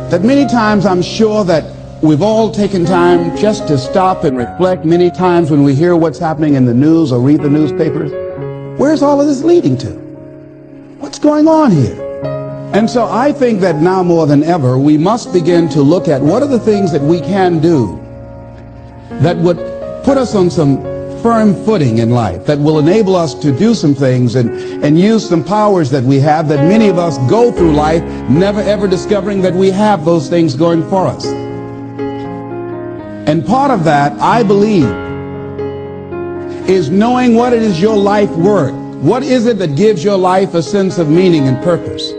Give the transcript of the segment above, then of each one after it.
that many times I'm sure that we've all taken time just to stop and reflect many times when we hear what's happening in the news or read the newspapers. Where's all of this leading to? What's going on here? And so I think that now more than ever, we must begin to look at what are the things that we can do that would put us on some firm footing in life, that will enable us to do some things and use some powers that we have, that many of us go through life never ever discovering that we have those things going for us. And part of that, I believe, is knowing what it is your life worth. What is it that gives your life a sense of meaning and purpose?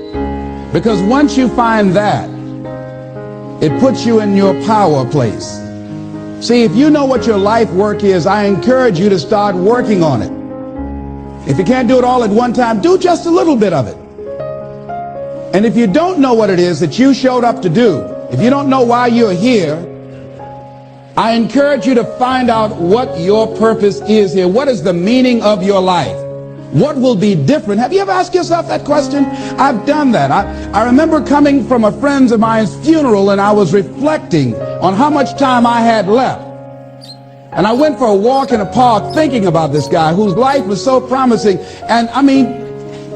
Because once you find that, it puts you in your power place. See, if you know what your life work is, I encourage you to start working on it. If you can't do it all at one time, do just a little bit of it. And if you don't know what it is that you showed up to do, if you don't know why you're here, I encourage you to find out what your purpose is here. What is the meaning of your life? What will be different? Have you ever asked yourself that question? I've done that. I remember coming from a friend of mine's funeral, and I was reflecting on how much time I had left. And I went for a walk in a park thinking about this guy whose life was so promising. And I mean,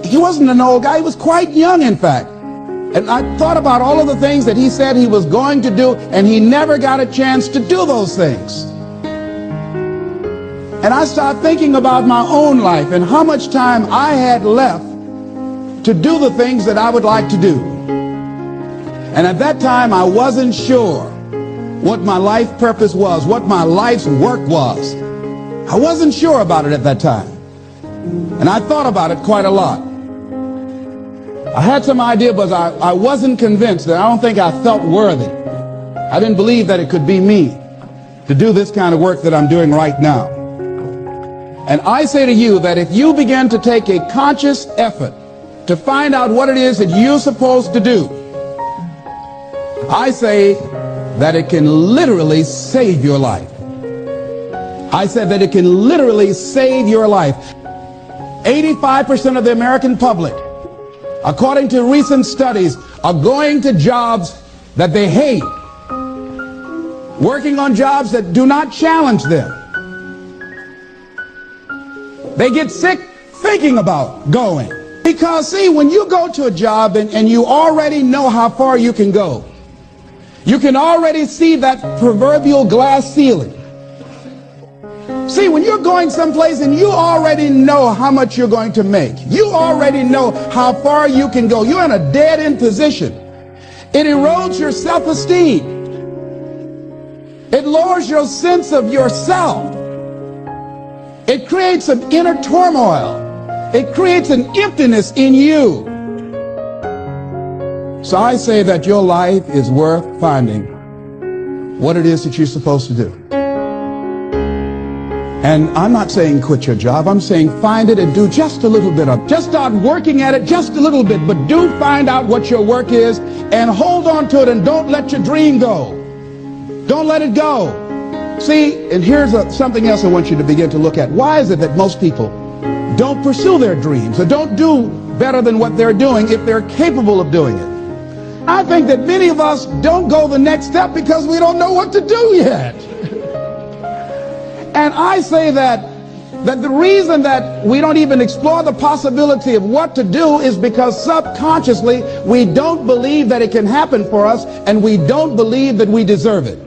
he wasn't an old guy. He was quite young, in fact. And I thought about all of the things that he said he was going to do, and he never got a chance to do those things. And I started thinking about my own life and how much time I had left to do the things that I would like to do. And at that time, I wasn't sure what my life purpose was, what my life's work was. I wasn't sure about it at that time. And I thought about it quite a lot. I had some idea, but I wasn't convinced, and I don't think I felt worthy. I didn't believe that it could be me to do this kind of work that I'm doing right now. And I say to you that if you begin to take a conscious effort to find out what it is that you're supposed to do, I say that it can literally save your life. I said that it can literally save your life. 85% of the American public, according to recent studies, are going to jobs that they hate, working on jobs that do not challenge them. They get sick thinking about going. Because, see, when you go to a job and you already know how far you can go, you can already see that proverbial glass ceiling. See, when you're going someplace and you already know how much you're going to make, you already know how far you can go, you're in a dead-end position. It erodes your self-esteem. It lowers your sense of yourself. It creates an inner turmoil. It creates an emptiness in you. So I say that your life is worth finding what it is that you're supposed to do. And I'm not saying quit your job. I'm saying find it and do just a little bit of it. Just start working at it just a little bit, but do find out what your work is and hold on to it, and don't let your dream go. Don't let it go. See, and here's something else I want you to begin to look at. Why is it that most people don't pursue their dreams or don't do better than what they're doing if they're capable of doing it? I think that many of us don't go the next step because we don't know what to do yet. And I say that the reason that we don't even explore the possibility of what to do is because subconsciously we don't believe that it can happen for us, and we don't believe that we deserve it.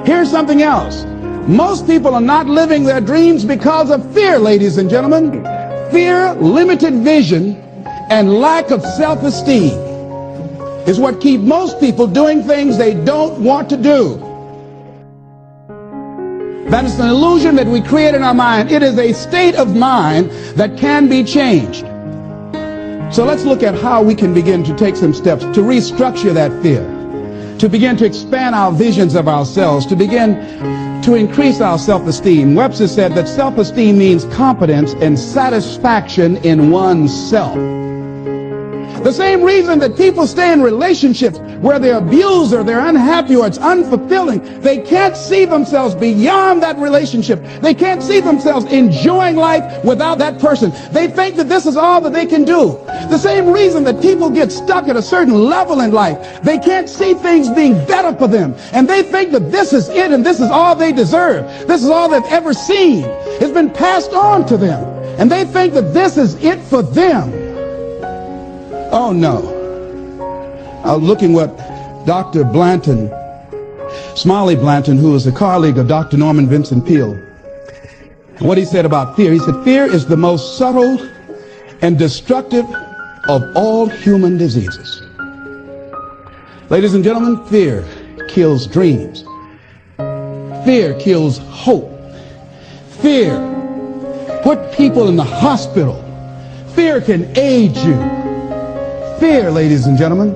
Here's something else. Most people are not living their dreams because of fear, ladies and gentlemen. Fear, limited vision, and lack of self-esteem is what keep most people doing things they don't want to do. That is an illusion that we create in our mind. It is a state of mind that can be changed. So let's look at how we can begin to take some steps to restructure that fear, to begin to expand our visions of ourselves, to begin to increase our self-esteem. Webster said that self-esteem means confidence and satisfaction in oneself. The same reason that people stay in relationships where they're abused or they're unhappy or it's unfulfilling, they can't see themselves beyond that relationship. They can't see themselves enjoying life without that person. They think that this is all that they can do. The same reason that people get stuck at a certain level in life, they can't see things being better for them. And they think that this is it and this is all they deserve. This is all they've ever seen. It's been passed on to them. And they think that this is it for them. Oh no. I was looking what Dr. Blanton, Smiley Blanton, who is a colleague of Dr. Norman Vincent Peale, what he said about fear. He said, fear is the most subtle and destructive of all human diseases. Ladies and gentlemen, fear kills dreams. Fear kills hope. Fear put people in the hospital. Fear can age you. Fear, ladies and gentlemen,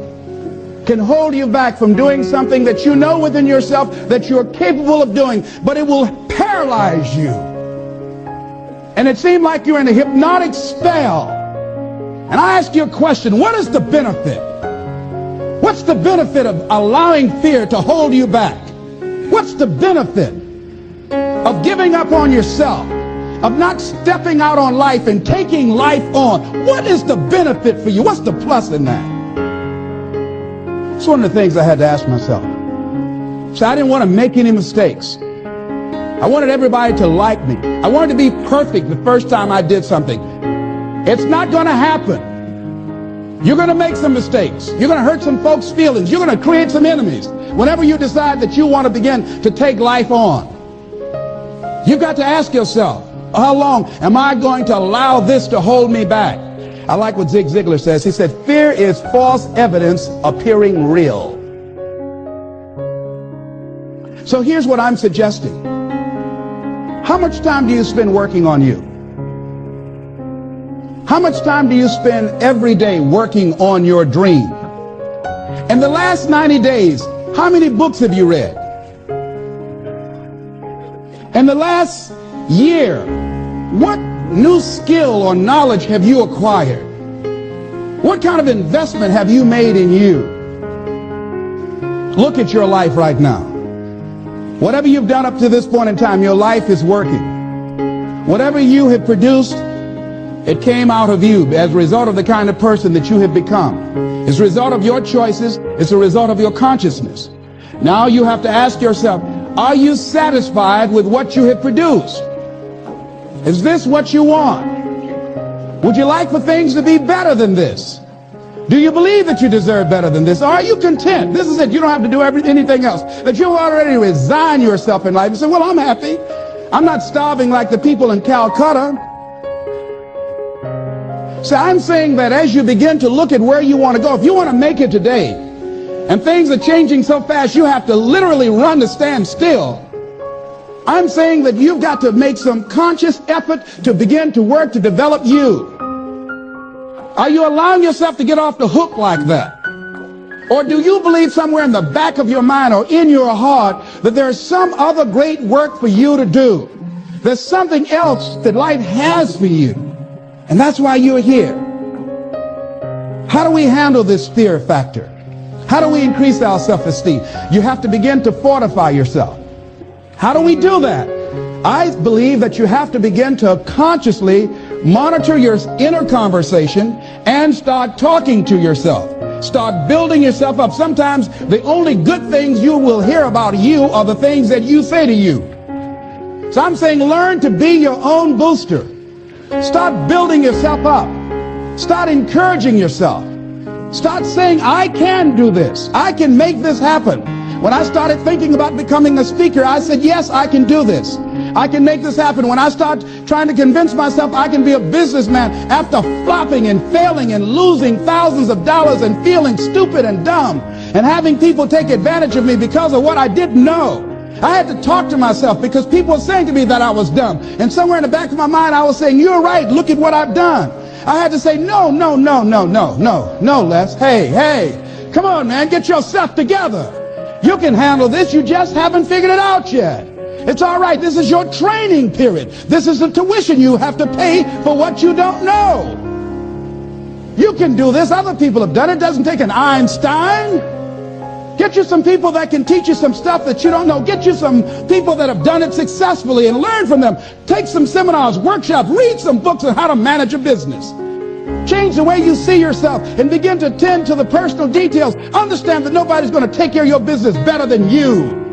can hold you back from doing something that you know within yourself that you're capable of doing, but it will paralyze you. And it seemed like you're in a hypnotic spell. And I ask you a question, what is the benefit? What's the benefit of allowing fear to hold you back? What's the benefit of giving up on yourself, of not stepping out on life and taking life on? What is the benefit for you? What's the plus in that? It's one of the things I had to ask myself. So I didn't want to make any mistakes. I wanted everybody to like me. I wanted to be perfect the first time I did something. It's not going to happen. You're going to make some mistakes. You're going to hurt some folks' feelings. You're going to create some enemies whenever you decide that you want to begin to take life on. You've got to ask yourself, how long am I going to allow this to hold me back? I like what Zig Ziglar says. He said, fear is false evidence appearing real. So here's what I'm suggesting. How much time do you spend working on you? How much time do you spend every day working on your dream? In the last 90 days, how many books have you read? In the last year, what new skill or knowledge have you acquired? What kind of investment have you made in you? Look at your life right now. Whatever you've done up to this point in time, your life is working. Whatever you have produced, it came out of you as a result of the kind of person that you have become. It's a result of your choices. It's a result of your consciousness. Now you have to ask yourself, are you satisfied with what you have produced? Is this what you want? Would you like for things to be better than this? Do you believe that you deserve better than this? Or are you content? This is it. You don't have to do anything else. That you've already resigned yourself in life and say, well, I'm happy. I'm not starving like the people in Calcutta. So I'm saying that as you begin to look at where you want to go, if you want to make it today, and things are changing so fast you have to literally run to stand still, I'm saying that you've got to make some conscious effort to begin to work to develop you. Are you allowing yourself to get off the hook like that? Or do you believe somewhere in the back of your mind or in your heart that there's some other great work for you to do? There's something else that life has for you. And that's why you're here. How do we handle this fear factor? How do we increase our self-esteem? You have to begin to fortify yourself. How do we do that? I believe that you have to begin to consciously monitor your inner conversation and start talking to yourself. Start building yourself up. Sometimes the only good things you will hear about you are the things that you say to you. So I'm saying learn to be your own booster. Start building yourself up. Start encouraging yourself. Start saying, I can do this. I can make this happen. When I started thinking about becoming a speaker, I said, yes, I can do this. I can make this happen. When I start trying to convince myself I can be a businessman after flopping and failing and losing thousands of dollars and feeling stupid and dumb and having people take advantage of me because of what I didn't know, I had to talk to myself because people were saying to me that I was dumb. And somewhere in the back of my mind, I was saying, you're right. Look at what I've done. I had to say, no, Les. Hey, come on, man. Get yourself together. You can handle this. You just haven't figured it out yet. It's all right. This is your training period. This is the tuition you have to pay for what you don't know. You can do this. Other people have done it. It doesn't take an Einstein. Get you some people that can teach you some stuff that you don't know. Get you some people that have done it successfully and learn from them. Take some seminars, workshops, read some books on how to manage a business. Change the way you see yourself and begin to tend to the personal details. Understand that nobody's going to take care of your business better than you.